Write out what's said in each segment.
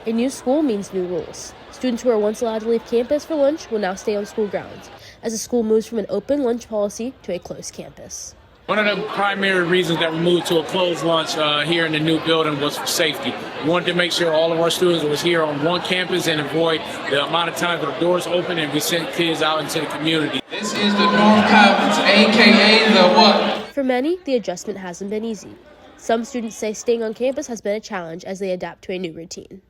A new school means new rules. Students who were once allowed to leave campus for lunch will now stay on school grounds, as the school moves from an open lunch policy to a closed campus. One of the primary reasons that we moved to a closed lunch here in the new building was for safety. We wanted to make sure all of our students was here on one campus and avoid the amount of times the doors open and we sent kids out into the community. This is the North Commons, aka the what? For many, the adjustment hasn't been easy. Some students say staying on campus has been a challenge as they adapt to a new routine.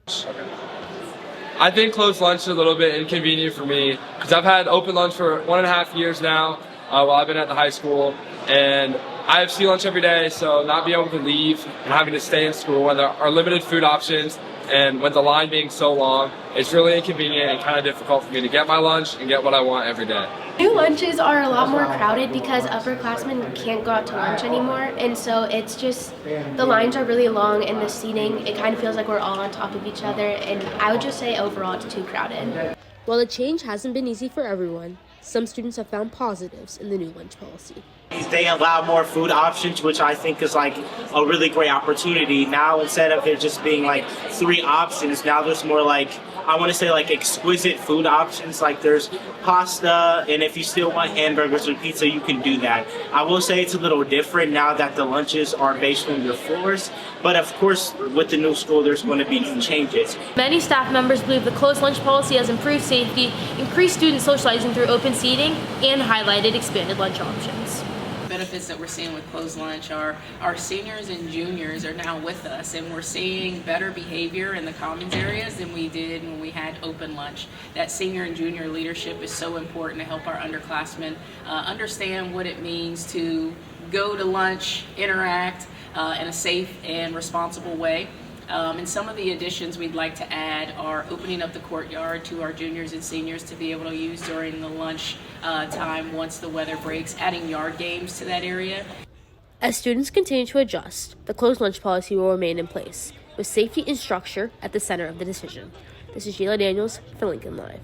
I think closed lunch is a little bit inconvenient for me because I've had open lunch for 1.5 years now while I've been at the high school, and I have sea lunch every day, so not being able to leave and having to stay in school when there are limited food options and with the line being so long, it's really inconvenient and kind of difficult for me to get my lunch and get what I want every day. New lunches are a lot more crowded because upperclassmen can't go out to lunch anymore, and so it's just the lines are really long and the seating, it kind of feels like we're all on top of each other, and I would just say overall it's too crowded. While the change hasn't been easy for everyone, some students have found positives in the new lunch policy. They allow more food options, which I think is like a really great opportunity. Now, instead of it just being like 3 options, now there's more like, I want to say like exquisite food options. Like there's pasta, and if you still want hamburgers or pizza, you can do that. I will say it's a little different now that the lunches are based on your floors. But of course, with the new school, there's going to be new changes. Many staff members believe the closed lunch policy has improved safety, increased student socializing through open seating, and highlighted expanded lunch options. Benefits that we're seeing with closed lunch are our seniors and juniors are now with us, and we're seeing better behavior in the commons areas than we did when we had open lunch. That senior and junior leadership is so important to help our underclassmen understand what it means to go to lunch, interact in a safe and responsible way. And some of the additions we'd like to add are opening up the courtyard to our juniors and seniors to be able to use during the lunch time once the weather breaks, adding yard games to that area. As students continue to adjust, the closed lunch policy will remain in place, with safety and structure at the center of the decision. This is Jaila Daniels for Lincoln Live.